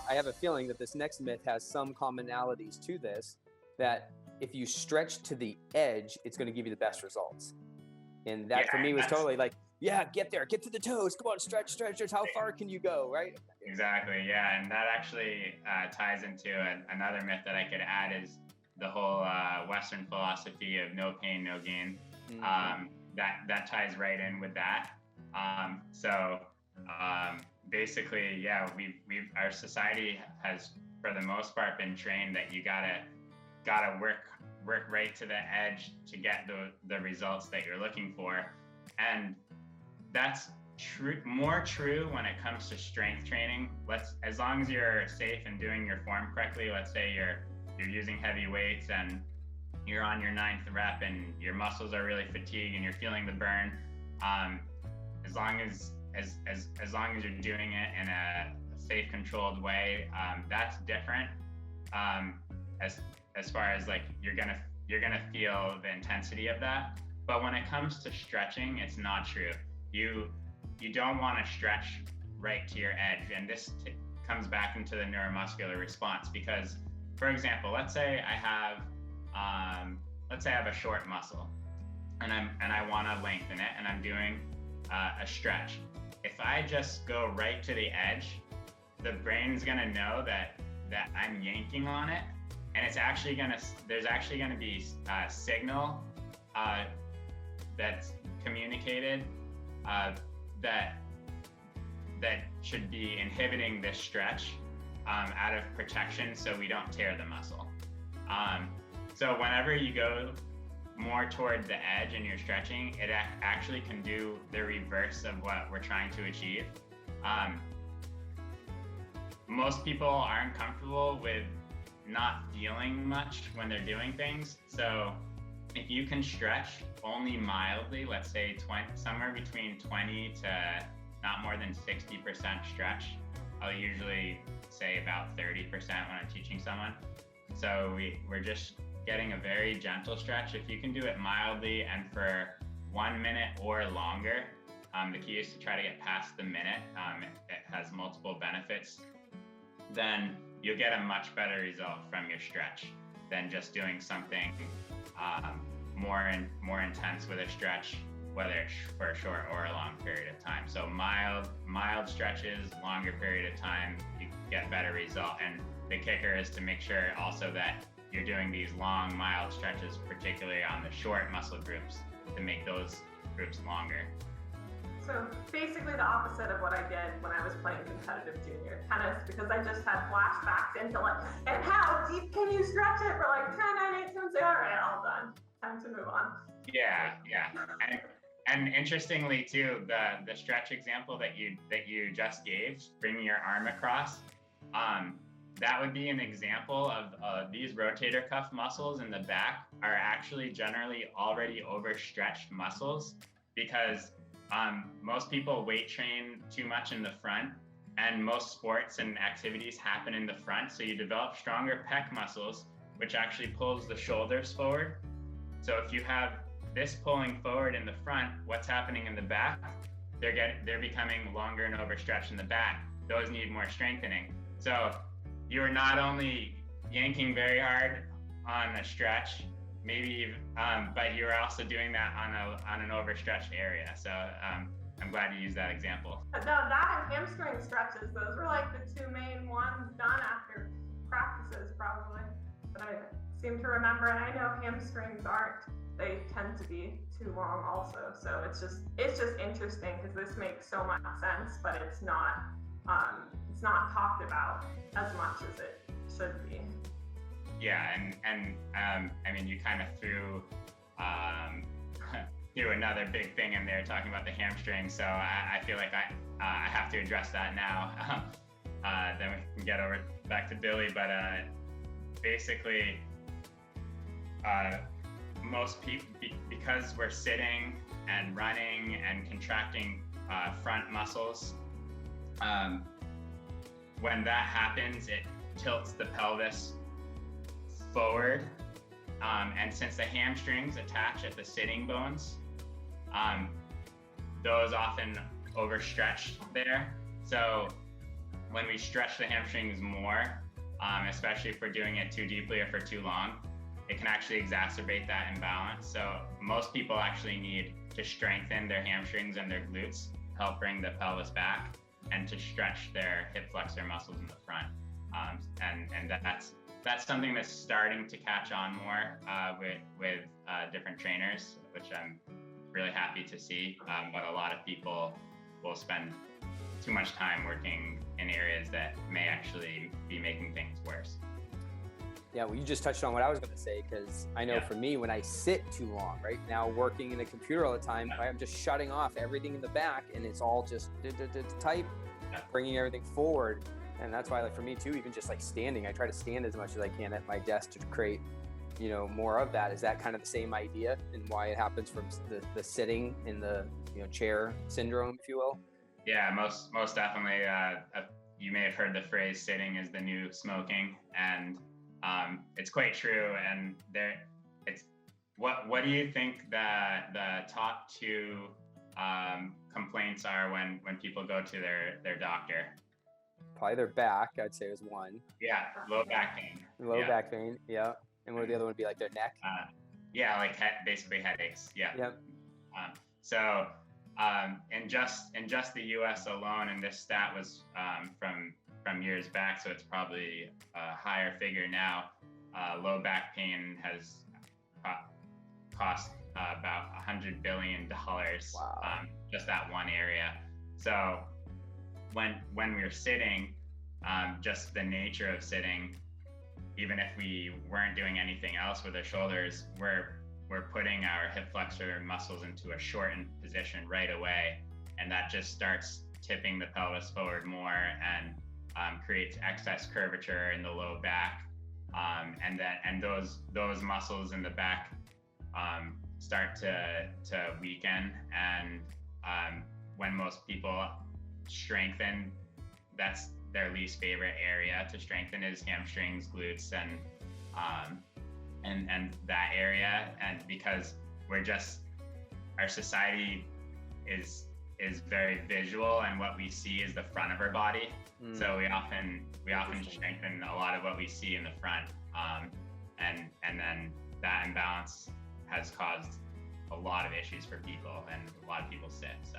I have a feeling that this next myth has some commonalities to this, that if you stretch to the edge, it's going to give you the best results. And that for me was totally like, yeah, get there, get to the toes. Come on, stretch. How far can you go, right? Exactly, yeah. And that actually ties into another myth that I could add is the whole Western philosophy of no pain, no gain. That ties right in with that. Basically, yeah, our society has, for the most part, been trained that you gotta work right to the edge to get the results that you're looking for, and that's more true when it comes to strength training. As long as you're safe and doing your form correctly, let's say you're using heavy weights and you're on your 9th rep and your muscles are really fatigued and you're feeling the burn, as long as you're doing it in a safe, controlled way, that's different. As far as like you're gonna feel the intensity of that. But when it comes to stretching, it's not true. You don't want to stretch right to your edge, and this comes back into the neuromuscular response. Because, for example, let's say I have a short muscle, and I want to lengthen it, and I'm doing a stretch. If I just go right to the edge, the brain's gonna know that I'm yanking on it, and there's actually gonna be a signal that's communicated that should be inhibiting this stretch out of protection, so we don't tear the muscle. So whenever you go more toward the edge and you're stretching, it actually can do the reverse of what we're trying to achieve. Most people aren't comfortable with not feeling much when they're doing things. So if you can stretch only mildly, let's say somewhere between 20 to not more than 60% stretch. I'll usually say about 30% when I'm teaching someone. So we're just getting a very gentle stretch. If you can do it mildly and for 1 minute or longer, the key is to try to get past the minute. It has multiple benefits. Then you'll get a much better result from your stretch than just doing something more intense with a stretch, whether it's for a short or a long period of time. So mild stretches, longer period of time, you get better result. And the kicker is to make sure also that you're doing these long, mild stretches, particularly on the short muscle groups, to make those groups longer. So basically the opposite of what I did when I was playing competitive junior tennis, because I just had flashbacks into like, and how deep can you stretch it for like 10, 9, 8, 7, say, all right, all done. Time to move on. Yeah. And interestingly too, the stretch example that you just gave, bringing your arm across, that would be an example of these rotator cuff muscles in the back are actually generally already overstretched muscles, because most people weight train too much in the front, and most sports and activities happen in the front. So you develop stronger pec muscles, which actually pulls the shoulders forward. So if you have this pulling forward in the front, what's happening in the back? They're becoming longer and overstretched in the back. Those need more strengthening. So you're not only yanking very hard on a stretch, but you're also doing that on an overstretched area. So I'm glad you used that example. No, that and hamstring stretches, those were like the two main ones done after practices probably. But I seem to remember, and I know hamstrings they tend to be too long also. So it's just interesting, because this makes so much sense, but it's not talked about as much as it should be. Yeah, and I mean, you kind of threw another big thing in there talking about the hamstring. So I feel like I have to address that now. Then we can get back to Billy. But basically, most people, because we're sitting and running and contracting front muscles, when that happens, it tilts the pelvis forward, and since the hamstrings attach at the sitting bones, those often overstretch there. So when we stretch the hamstrings more, especially if we're doing it too deeply or for too long, it can actually exacerbate that imbalance. So most people actually need to strengthen their hamstrings and their glutes, help bring the pelvis back, and to stretch their hip flexor muscles in the front. And that's something that's starting to catch on more with different trainers, which I'm really happy to see. But a lot of people will spend too much time working in areas that may actually be making things worse. Yeah, well, you just touched on what I was going to say, because I know for me, when I sit too long, right now working in a computer all the time, I'm just shutting off everything in the back, and it's all just type, bringing everything forward. And that's why, like, for me too, even just like standing, I try to stand as much as I can at my desk to create, more of that. Is that kind of the same idea, and why it happens from the sitting in the chair syndrome, if you will? Yeah, most definitely. You may have heard the phrase "sitting is the new smoking," and it's quite true. And what do you think the top two complaints are when people go to their doctor? Probably their back, I'd say, is one. Yeah, low back pain. Low back pain, yeah. And what would the other one be, like their neck? Yeah, like basically headaches. Yeah. Yep. So in just the U.S. alone, and this stat was from years back, so it's probably a higher figure now. Low back pain has cost about $100 billion. Wow. Just that one area. So when we're sitting, just the nature of sitting, even if we weren't doing anything else with our shoulders, we're putting our hip flexor muscles into a shortened position right away, and that just starts tipping the pelvis forward more and creates excess curvature in the low back, and those muscles in the back start to weaken, and when most people strengthen, that's their least favorite area to strengthen is hamstrings, glutes, and that area. And because our society is very visual, and what we see is the front of our body. So we often strengthen a lot of what we see in the front, and then that imbalance has caused a lot of issues for people, and a lot of people sit. So.